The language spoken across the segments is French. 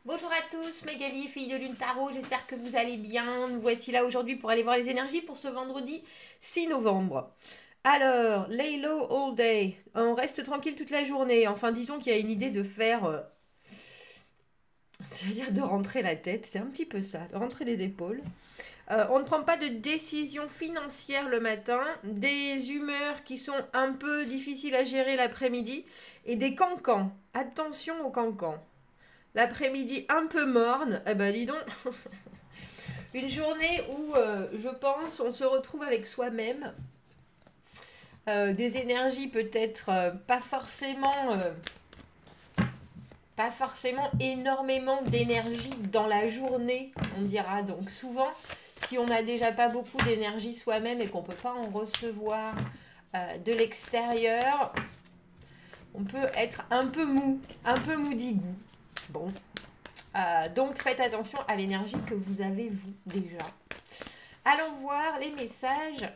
Bonjour à tous, Magali, fille de Lune Tarot, j'espère que vous allez bien. Nous voici là aujourd'hui pour aller voir les énergies pour ce vendredi 6 novembre. Alors, lay low all day, on reste tranquille toute la journée. Enfin, disons qu'il y a une idée de faire, c'est-à-dire de rentrer la tête, c'est un petit peu ça, de rentrer les épaules. On ne prend pas de décision financière le matin, des humeurs qui sont un peu difficiles à gérer l'après-midi et des cancans. Attention aux cancans. L'après-midi un peu morne, eh ben dis donc, une journée où je pense on se retrouve avec soi-même, des énergies peut-être pas forcément énormément d'énergie dans la journée, on dira. Donc souvent, si on n'a déjà pas beaucoup d'énergie soi-même et qu'on ne peut pas en recevoir de l'extérieur, on peut être un peu mou, un peu moudigou. Bon, donc faites attention à l'énergie que vous avez vous déjà. Allons voir les messages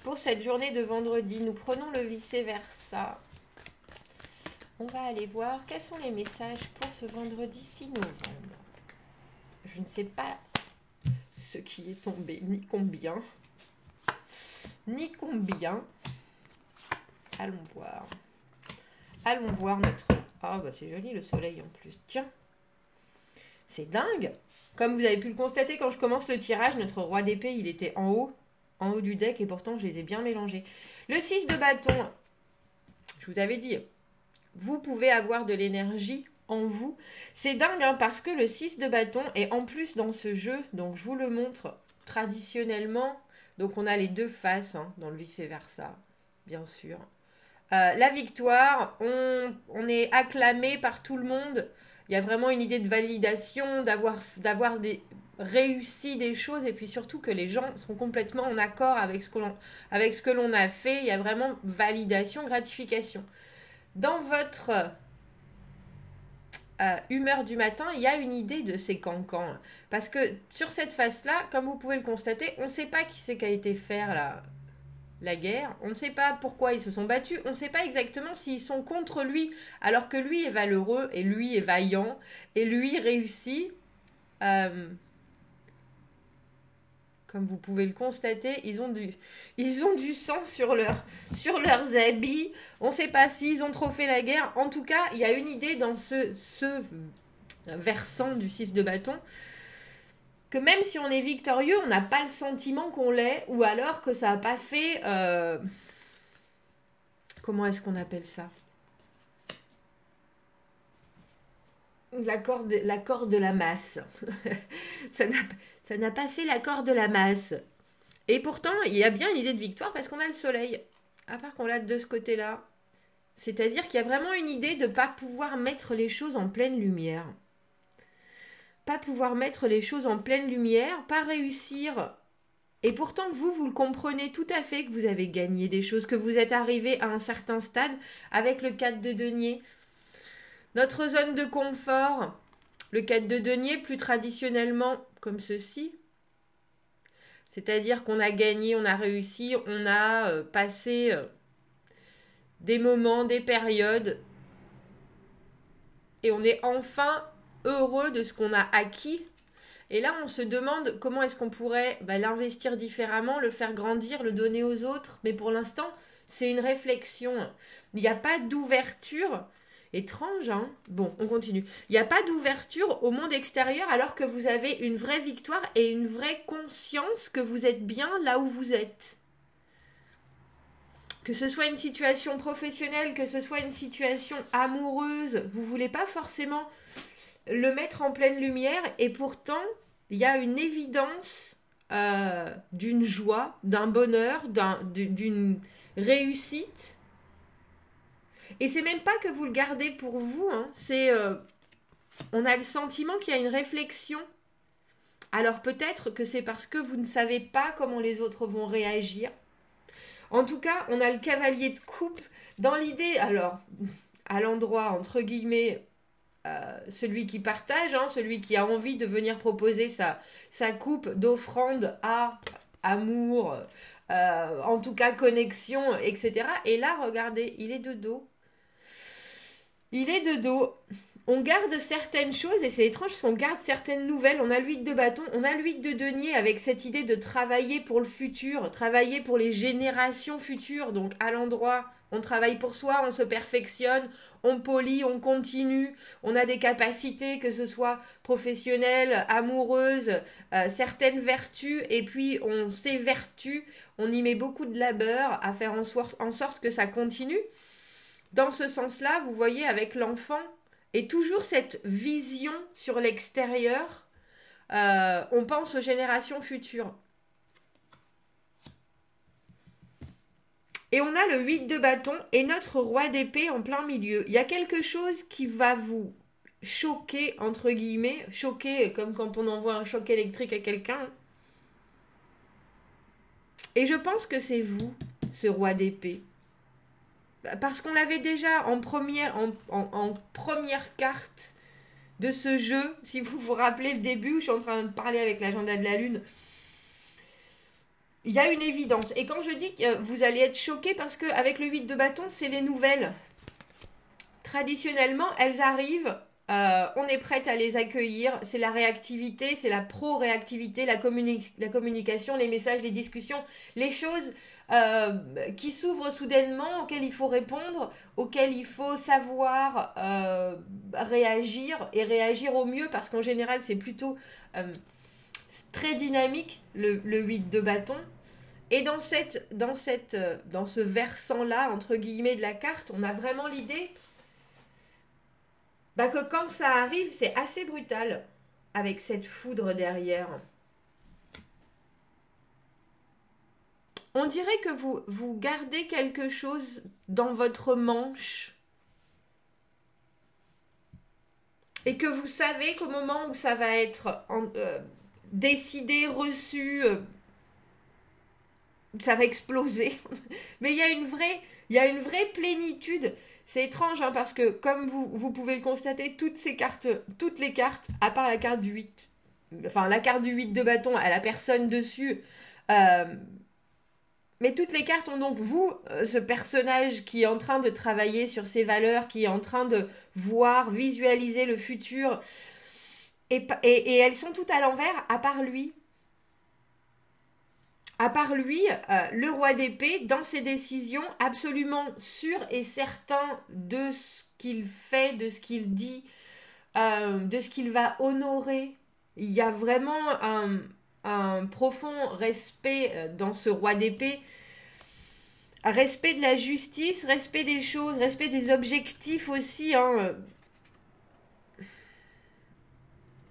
pour cette journée de vendredi. Nous prenons le vice-versa. On va aller voir quels sont les messages pour ce vendredi 6 novembre. Je ne sais pas ce qui est tombé, ni combien. Ni combien. Allons voir. Allons voir notre... Ah, bah c'est joli le soleil en plus. Tiens, c'est dingue. Comme vous avez pu le constater quand je commence le tirage, notre roi d'épée, il était en haut du deck et pourtant je les ai bien mélangés. Le 6 de bâton, je vous avais dit, vous pouvez avoir de l'énergie en vous. C'est dingue hein, parce que le 6 de bâton est en plus dans ce jeu, donc je vous le montre traditionnellement. Donc on a les deux faces hein, dans le vice-versa, bien sûr. La victoire, on est acclamé par tout le monde. Il y a vraiment une idée de validation, d'avoir réussi des choses et puis surtout que les gens sont complètement en accord avec ce que l'on a fait. Il y a vraiment validation, gratification. Dans votre humeur du matin, il y a une idée de ces cancans. Parce que sur cette face-là, comme vous pouvez le constater, on ne sait pas qui c'est qui a été faire la guerre. On ne sait pas pourquoi ils se sont battus. On ne sait pas exactement s'ils sont contre lui, alors que lui est valeureux et lui est vaillant et lui réussit. Comme vous pouvez le constater, ils ont du sang sur leurs habits. On ne sait pas s'ils ont trop fait la guerre. En tout cas, il y a une idée dans ce versant du 6 de bâton que même si on est victorieux, on n'a pas le sentiment qu'on l'est, ou alors que ça n'a pas fait... comment est-ce qu'on appelle ça? L'accord de la masse. ça n'a pas fait l'accord de la masse. Et pourtant, il y a bien une idée de victoire parce qu'on a le soleil. À part qu'on l'a de ce côté-là. C'est-à-dire qu'il y a vraiment une idée de ne pas pouvoir mettre les choses en pleine lumière. Pas pouvoir mettre les choses en pleine lumière, pas réussir. Et pourtant, vous le comprenez tout à fait que vous avez gagné des choses, que vous êtes arrivé à un certain stade avec le 4 de denier. Notre zone de confort, le 4 de denier, plus traditionnellement comme ceci. C'est-à-dire qu'on a gagné, on a réussi, on a passé des moments, des périodes, et on est enfin heureux de ce qu'on a acquis. Et là, on se demande comment est-ce qu'on pourrait l'investir différemment, le faire grandir, le donner aux autres. Mais pour l'instant, c'est une réflexion. Il n'y a pas d'ouverture. Étrange, hein? Bon, on continue. Il n'y a pas d'ouverture au monde extérieur alors que vous avez une vraie victoire et une vraie conscience que vous êtes bien là où vous êtes. Que ce soit une situation professionnelle, que ce soit une situation amoureuse, vous ne voulez pas forcément le mettre en pleine lumière et pourtant il y a une évidence d'une joie, d'un bonheur, d'une réussite. Et c'est même pas que vous le gardez pour vous, hein, c'est on a le sentiment qu'il y a une réflexion. Alors peut-être que c'est parce que vous ne savez pas comment les autres vont réagir. En tout cas, on a le cavalier de coupe dans l'idée, alors à l'endroit entre guillemets celui qui partage, hein, celui qui a envie de venir proposer sa coupe d'offrande à amour, en tout cas connexion, etc. Et là, regardez, il est de dos. Il est de dos. on garde certaines choses, et c'est étrange parce qu'on garde certaines nouvelles. On a l'huile de bâton, on a l'huile de denier avec cette idée de travailler pour le futur, travailler pour les générations futures. Donc à l'endroit, on travaille pour soi, on se perfectionne, on polit, on continue, on a des capacités, que ce soit professionnelles, amoureuses, certaines vertus, et puis on s'évertue, on y met beaucoup de labeur à faire en sorte que ça continue. Dans ce sens-là, vous voyez, avec l'enfant, et toujours cette vision sur l'extérieur, on pense aux générations futures. Et on a le 8 de bâton et notre roi d'épée en plein milieu. Il y a quelque chose qui va vous choquer, entre guillemets. Choquer comme quand on envoie un choc électrique à quelqu'un. Et je pense que c'est vous, ce roi d'épée. Parce qu'on l'avait déjà en première carte de ce jeu. Si vous vous rappelez le début où je suis en train de parler avec l'agenda de la lune. Il y a une évidence. Et quand je dis que vous allez être choqués, parce qu'avec le 8 de bâton, c'est les nouvelles. Traditionnellement, elles arrivent, on est prête à les accueillir. C'est la réactivité, c'est la pro-réactivité, la communication, les messages, les discussions, les choses qui s'ouvrent soudainement, auxquelles il faut répondre, auxquelles il faut savoir réagir et réagir au mieux, parce qu'en général, c'est plutôt très dynamique, le 8 de bâton. Et dans ce versant-là, entre guillemets, de la carte, on a vraiment l'idée que quand ça arrive, c'est assez brutal, avec cette foudre derrière. On dirait que vous gardez quelque chose dans votre manche et que vous savez qu'au moment où ça va être décidé, reçu, ça va exploser. Mais il y a une vraie plénitude. C'est étrange parce que comme vous pouvez le constater, toutes les cartes, à part la carte du 8, enfin la carte du 8 de bâton, elle a personne dessus, mais toutes les cartes ont donc ce personnage qui est en train de travailler sur ses valeurs, qui est en train de visualiser le futur, et elles sont toutes à l'envers, à part lui. À part lui, le roi d'épée, dans ses décisions, absolument sûr et certain de ce qu'il fait, de ce qu'il dit, de ce qu'il va honorer. Il y a vraiment un profond respect dans ce roi d'épée. Respect de la justice, respect des choses, respect des objectifs aussi.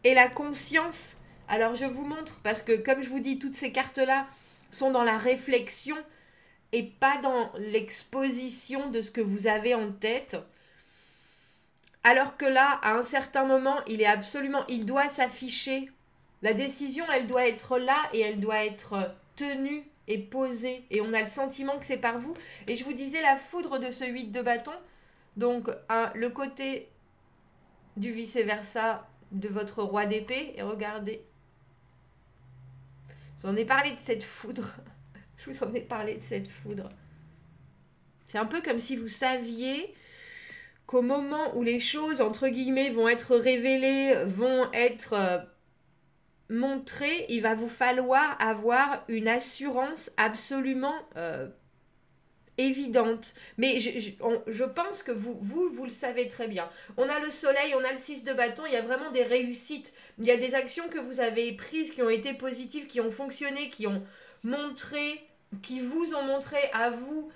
Et la conscience. Alors je vous montre, parce que comme je vous dis, toutes ces cartes-là sont dans la réflexion et pas dans l'exposition de ce que vous avez en tête. Alors que là, à un certain moment, il doit s'afficher. La décision, elle doit être là et elle doit être tenue et posée. Et on a le sentiment que c'est par vous. Et je vous disais la foudre de ce 8 de bâton. Donc, le côté du vice-versa de votre roi d'épée. Et regardez. Je vous en ai parlé de cette foudre. Je vous en ai parlé de cette foudre. C'est un peu comme si vous saviez qu'au moment où les choses, entre guillemets, vont être révélées, vont être montrées, il va vous falloir avoir une assurance absolument évidente. Mais je pense que vous le savez très bien. On a le soleil, on a le 6 de bâton, il y a vraiment des réussites. Il y a des actions que vous avez prises, qui ont été positives, qui ont fonctionné, qui ont montré, qui vous ont montré à vous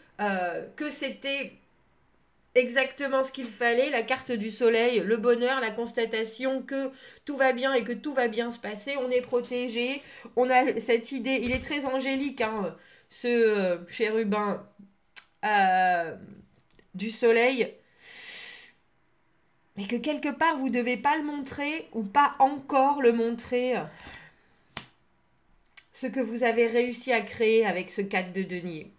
que c'était exactement ce qu'il fallait. La carte du soleil, le bonheur, la constatation que tout va bien et que tout va bien se passer. On est protégé. On a cette idée, il est très angélique, ce chérubin du soleil, mais que quelque part vous ne devez pas le montrer ou pas encore le montrer, ce que vous avez réussi à créer avec ce 4 de denier.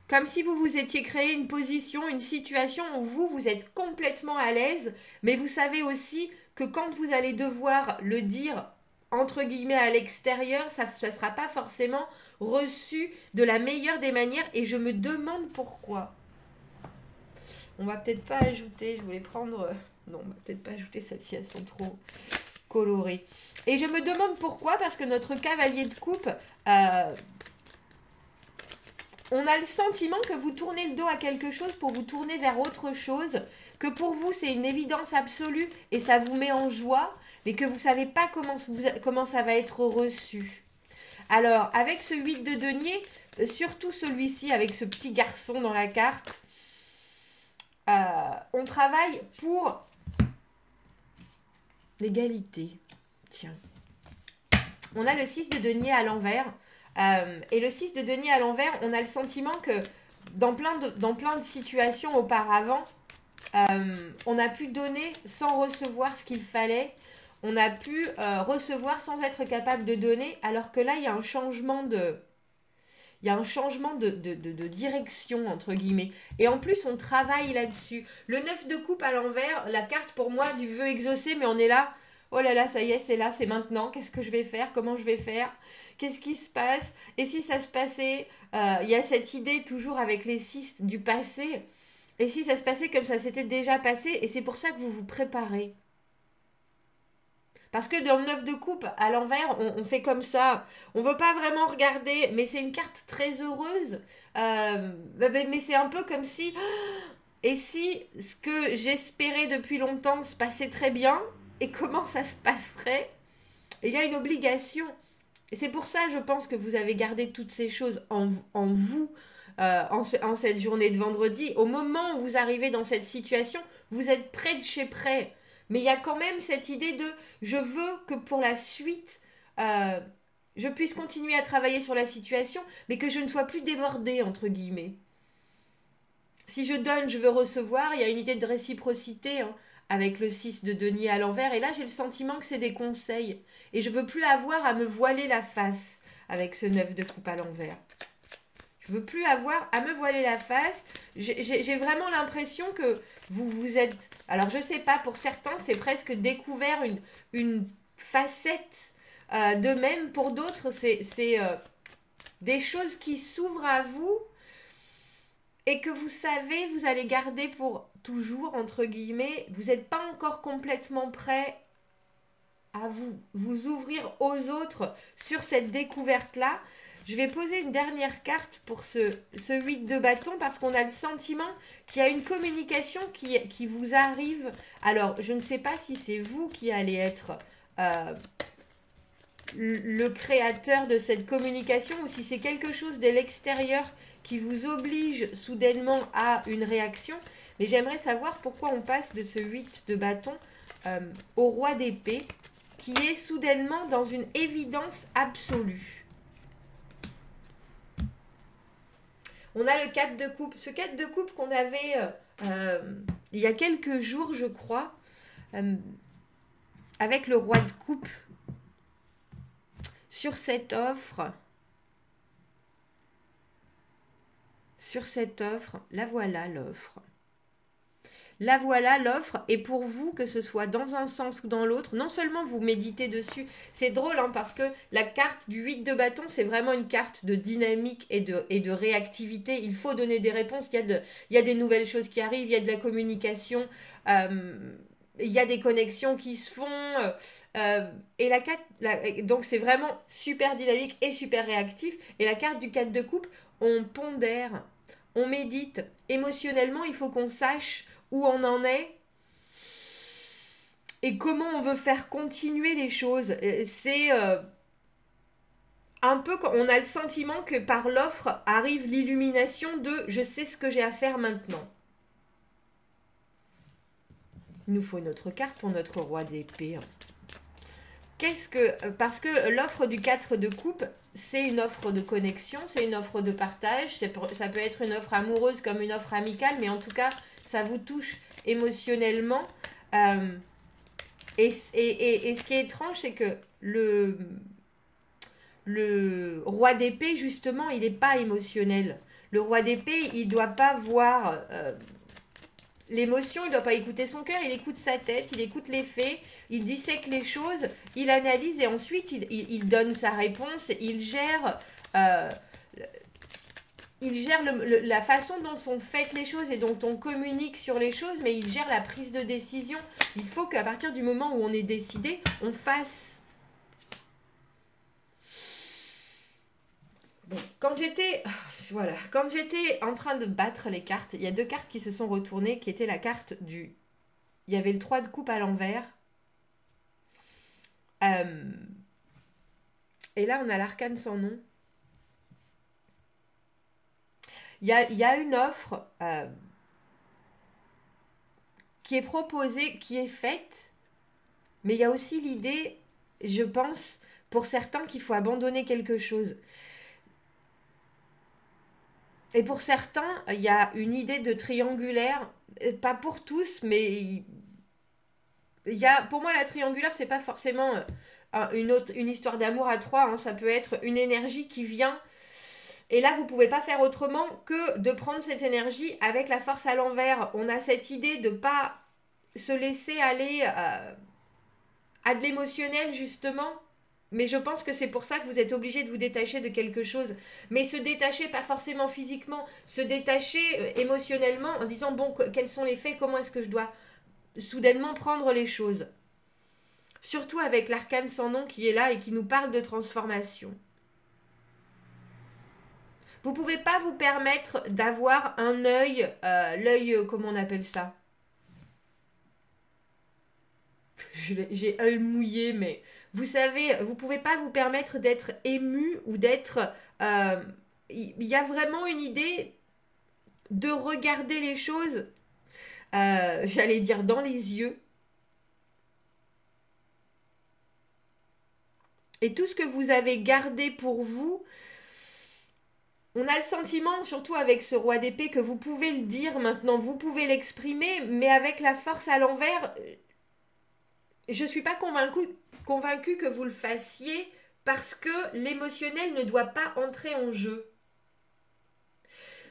Comme si vous vous étiez créé une position, une situation où vous êtes complètement à l'aise, mais vous savez aussi que quand vous allez devoir le dire entre guillemets à l'extérieur, ça ne sera pas forcément reçu de la meilleure des manières, et je me demande pourquoi. On va peut-être pas ajouter, je voulais prendre Non, on va peut-être pas ajouter celles-ci, elles sont trop colorées. Et je me demande pourquoi, parce que notre cavalier de coupe, on a le sentiment que vous tournez le dos à quelque chose pour vous tourner vers autre chose, que pour vous c'est une évidence absolue et ça vous met en joie, mais que vous ne savez pas comment ça va être reçu. Alors, avec ce 8 de denier, surtout celui-ci avec ce petit garçon dans la carte, on travaille pour l'égalité. Tiens. On a le 6 de denier à l'envers. Et le 6 de denier à l'envers, on a le sentiment que dans plein de situations auparavant, on a pu donner sans recevoir ce qu'il fallait. On a pu recevoir sans être capable de donner, alors que là, il y a un changement de direction, entre guillemets. Et en plus, on travaille là-dessus. Le 9 de coupe à l'envers, la carte pour moi du vœu exaucé, mais on est là. Oh là là, ça y est, c'est là, c'est maintenant. Qu'est-ce que je vais faire? Comment je vais faire? Qu'est-ce qui se passe? Et si ça se passait? Il y a cette idée toujours avec les 6 du passé. Et si ça se passait comme ça s'était déjà passé? Et c'est pour ça que vous vous préparez. Parce que dans le 9 de coupe, à l'envers, on fait comme ça. On ne veut pas vraiment regarder, mais c'est une carte très heureuse. Mais c'est un peu comme si... Et si ce que j'espérais depuis longtemps se passait très bien, et comment ça se passerait? Il y a une obligation. Et c'est pour ça, je pense, que vous avez gardé toutes ces choses en vous, en cette journée de vendredi. Au moment où vous arrivez dans cette situation, vous êtes près de chez près. Mais il y a quand même cette idée de je veux que pour la suite, je puisse continuer à travailler sur la situation, mais que je ne sois plus débordée, entre guillemets. Si je donne, je veux recevoir. Il y a une idée de réciprocité avec le 6 de denier à l'envers. Et là, j'ai le sentiment que c'est des conseils. Et je ne veux plus avoir à me voiler la face avec ce 9 de coupe à l'envers. Je ne veux plus avoir à me voiler la face. J'ai vraiment l'impression que vous êtes... Alors, je ne sais pas, pour certains, c'est presque découvert une facette d'eux-mêmes. Pour d'autres, c'est des choses qui s'ouvrent à vous et que vous savez, vous allez garder pour toujours, entre guillemets. Vous n'êtes pas encore complètement prêt à vous ouvrir aux autres sur cette découverte-là. Je vais poser une dernière carte pour ce 8 de bâton parce qu'on a le sentiment qu'il y a une communication qui vous arrive. Alors, je ne sais pas si c'est vous qui allez être le créateur de cette communication ou si c'est quelque chose de l'extérieur qui vous oblige soudainement à une réaction. Mais j'aimerais savoir pourquoi on passe de ce 8 de bâton au roi d'épée qui est soudainement dans une évidence absolue. On a le 4 de coupe. Ce 4 de coupe qu'on avait il y a quelques jours, je crois, avec le roi de coupe sur cette offre. Sur cette offre, la voilà l'offre. La voilà l'offre, et pour vous, que ce soit dans un sens ou dans l'autre, non seulement vous méditez dessus, c'est drôle parce que la carte du 8 de bâton, c'est vraiment une carte de dynamique et de réactivité. Il faut donner des réponses, il y a des nouvelles choses qui arrivent, il y a de la communication, il y a des connexions qui se font, et la carte, donc c'est vraiment super dynamique et super réactif. Et la carte du 4 de coupe, on pondère, on médite. Émotionnellement, il faut qu'on sache où on en est et comment on veut faire continuer les choses. C'est un peu, on a le sentiment que par l'offre arrive l'illumination de je sais ce que j'ai à faire maintenant. Il nous faut une autre carte pour notre roi d'épée. Parce que l'offre du 4 de coupe, c'est une offre de connexion, c'est une offre de partage, ça peut être une offre amoureuse comme une offre amicale, mais en tout cas, ça vous touche émotionnellement. Et ce qui est étrange, c'est que le roi d'épée, justement, il n'est pas émotionnel. Le roi d'épée, il ne doit pas voir l'émotion, il ne doit pas écouter son cœur, il écoute sa tête, il écoute les faits, il dissèque les choses, il analyse et ensuite il donne sa réponse, il gère il gère la façon dont sont faites les choses et dont on communique sur les choses, mais il gère la prise de décision. Il faut qu'à partir du moment où on est décidé, on fasse. Bon, quand j'étais en train de battre les cartes, il y a 2 cartes qui se sont retournées, qui étaient la carte du... Il y avait le 3 de coupe à l'envers. Et là, on a l'arcane sans nom. Il y a une offre qui est proposée, qui est faite, mais il y a aussi l'idée, je pense, pour certains, qu'il faut abandonner quelque chose. Et pour certains, il y a une idée de triangulaire, pas pour tous, mais il y a, pour moi, la triangulaire, c'est pas forcément une histoire d'amour à 3, hein, ça peut être une énergie qui vient. Et là, vous ne pouvez pas faire autrement que de prendre cette énergie avec la force à l'envers. On a cette idée de ne pas se laisser aller à de l'émotionnel, justement. Mais je pense que c'est pour ça que vous êtes obligé de vous détacher de quelque chose. Mais se détacher, pas forcément physiquement, se détacher émotionnellement en disant, bon, quels sont les faits, comment est-ce que je dois soudainement prendre les choses. Surtout avec l'arcane sans nom qui est là et qui nous parle de transformation. Vous ne pouvez pas vous permettre d'avoir un œil, l'œil, comment on appelle ça? J'ai œil mouillé, mais vous savez, vous ne pouvez pas vous permettre d'être ému ou d'être... Il y a vraiment une idée de regarder les choses, j'allais dire dans les yeux. Et tout ce que vous avez gardé pour vous... On a le sentiment, surtout avec ce roi d'épée, que vous pouvez le dire maintenant, vous pouvez l'exprimer, mais avec la force à l'envers, je ne suis pas convaincue que vous le fassiez parce que l'émotionnel ne doit pas entrer en jeu.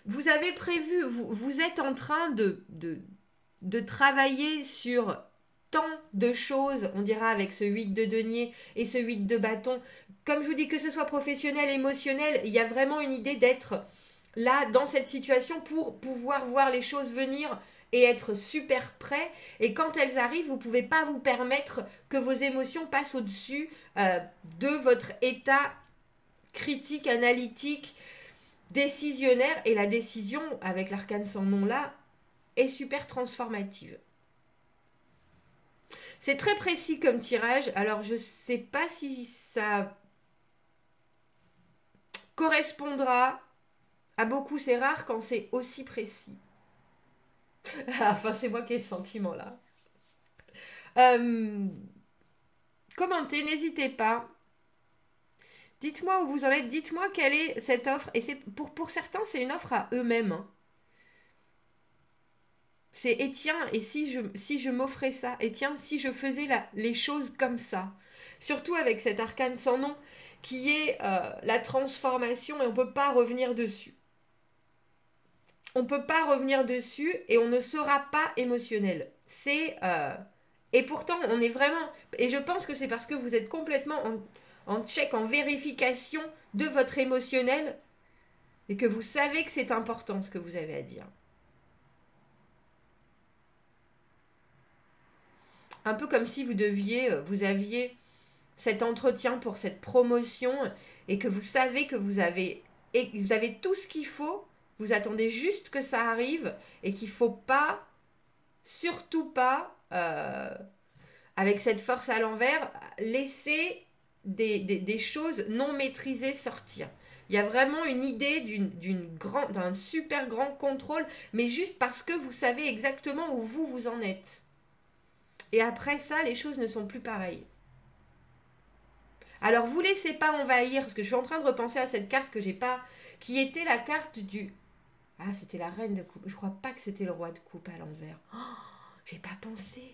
Vous avez prévu, vous êtes en train de travailler sur tant de choses, on dira avec ce 8 de denier et ce 8 de bâton. Comme je vous dis, que ce soit professionnel, émotionnel, il y a vraiment une idée d'être là, dans cette situation, pour pouvoir voir les choses venir et être super prêt. Et quand elles arrivent, vous ne pouvez pas vous permettre que vos émotions passent au-dessus de votre état critique, analytique, décisionnaire. Et la décision, avec l'arcane sans nom là, est super transformative. C'est très précis comme tirage, alors je ne sais pas si ça correspondra à beaucoup, c'est rare quand c'est aussi précis. Enfin, c'est moi qui ai ce sentiment-là. Commentez, n'hésitez pas. Dites-moi où vous en êtes, dites-moi quelle est cette offre. Et c'est pour certains, c'est une offre à eux-mêmes. Hein. C'est, et tiens, et si je m'offrais ça, et tiens, si je faisais les choses comme ça. Surtout avec cet arcane sans nom qui est la transformation et on ne peut pas revenir dessus. On ne peut pas revenir dessus et on ne sera pas émotionnel. C'est... et pourtant, on est vraiment... Et je pense que c'est parce que vous êtes complètement en check, en vérification de votre émotionnel et que vous savez que c'est important ce que vous avez à dire. Un peu comme si vous aviez cet entretien pour cette promotion et que vous savez que vous avez tout ce qu'il faut, vous attendez juste que ça arrive et qu'il ne faut pas, surtout pas, avec cette force à l'envers, laisser des choses non maîtrisées sortir. Il y a vraiment une idée d'un super grand contrôle, mais juste parce que vous savez exactement où vous en êtes. Et après ça, les choses ne sont plus pareilles. Alors, vous laissez pas envahir, parce que je suis en train de repenser à cette carte que j'ai pas, qui était la carte du... Ah, c'était la reine de coupe. Je crois pas que c'était le roi de coupe à l'envers. Oh, j'ai pas pensé.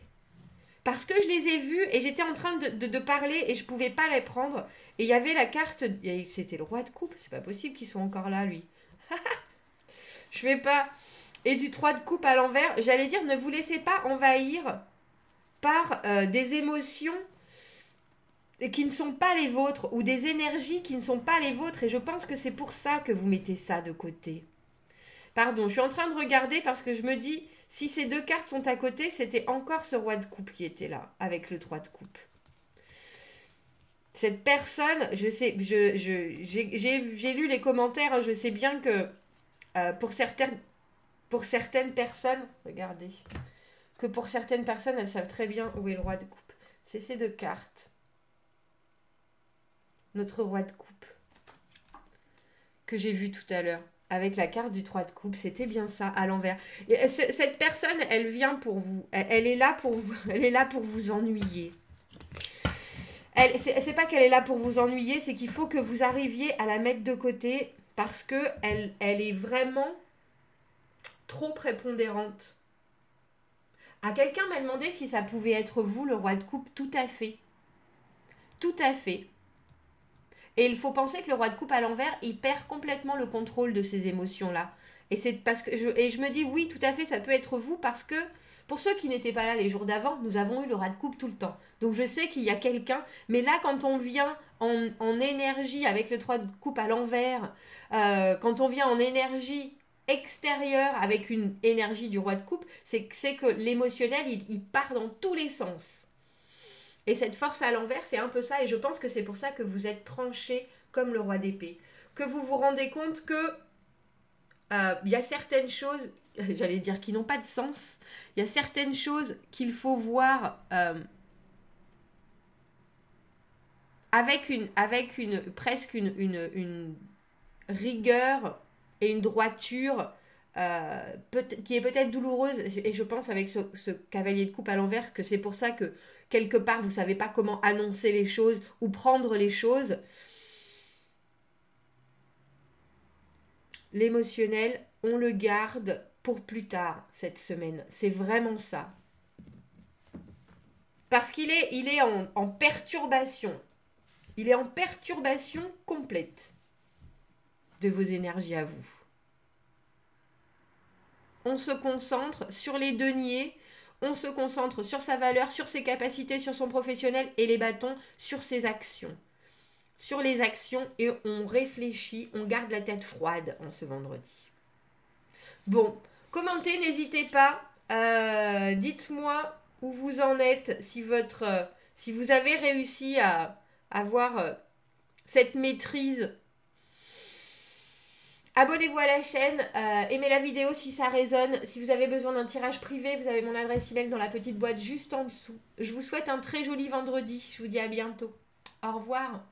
Parce que je les ai vus et j'étais en train de parler et je pouvais pas les prendre. Et il y avait la carte... C'était le roi de coupe. C'est pas possible qu'il soit encore là, lui. Je vais pas... Et du 3 de coupe à l'envers, j'allais dire, ne vous laissez pas envahir par des émotions et qui ne sont pas les vôtres, ou des énergies qui ne sont pas les vôtres, et je pense que c'est pour ça que vous mettez ça de côté. Pardon, je suis en train de regarder parce que je me dis, si ces deux cartes sont à côté, c'était encore ce roi de coupe qui était là, avec le 3 de coupe. Cette personne, je sais, j'ai lu les commentaires, hein, je sais bien que pour certaines personnes, regardez, que pour certaines personnes, elles savent très bien où est le roi de coupe. C'est ces deux cartes. Notre roi de coupe, que j'ai vu tout à l'heure, avec la carte du 3 de coupe, c'était bien ça, à l'envers. Et cette personne, elle vient pour vous, elle est là pour vous, elle est là pour vous ennuyer. C'est pas qu'elle est là pour vous ennuyer, c'est qu'il faut que vous arriviez à la mettre de côté parce que elle est vraiment trop prépondérante. Quelqu'un m'a demandé si ça pouvait être vous, le roi de coupe. Tout à fait. Tout à fait. Et il faut penser que le roi de coupe à l'envers, il perd complètement le contrôle de ces émotions-là. Et c'est parce que je me dis oui, tout à fait, ça peut être vous parce que pour ceux qui n'étaient pas là les jours d'avant, nous avons eu le roi de coupe tout le temps. Donc je sais qu'il y a quelqu'un, mais là quand on vient en énergie avec le 3 de coupe à l'envers, quand on vient en énergie extérieure avec une énergie du roi de coupe, c'est que l'émotionnel, il part dans tous les sens. Et cette force à l'envers, c'est un peu ça. Et je pense que c'est pour ça que vous êtes tranché comme le roi d'épée. Que vous vous rendez compte que y a certaines choses, j'allais dire, qui n'ont pas de sens. Il y a certaines choses qu'il faut voir avec presque une rigueur et une droiture qui est peut-être douloureuse. Et je pense avec ce cavalier de coupe à l'envers que c'est pour ça que quelque part vous ne savez pas comment annoncer les choses ou prendre les choses. L'émotionnel, on le garde pour plus tard cette semaine. C'est vraiment ça. Parce qu'il est en perturbation. Il est en perturbation complète de vos énergies à vous. On se concentre sur les deniers, on se concentre sur sa valeur, sur ses capacités, sur son professionnel et les bâtons sur ses actions. Sur les actions et on réfléchit, on garde la tête froide en ce vendredi. Bon, commentez, n'hésitez pas. Dites-moi où vous en êtes, si vous avez réussi à avoir cette maîtrise. Abonnez-vous à la chaîne, aimez la vidéo si ça résonne. Si vous avez besoin d'un tirage privé, vous avez mon adresse email dans la petite boîte juste en dessous. Je vous souhaite un très joli vendredi. Je vous dis à bientôt. Au revoir.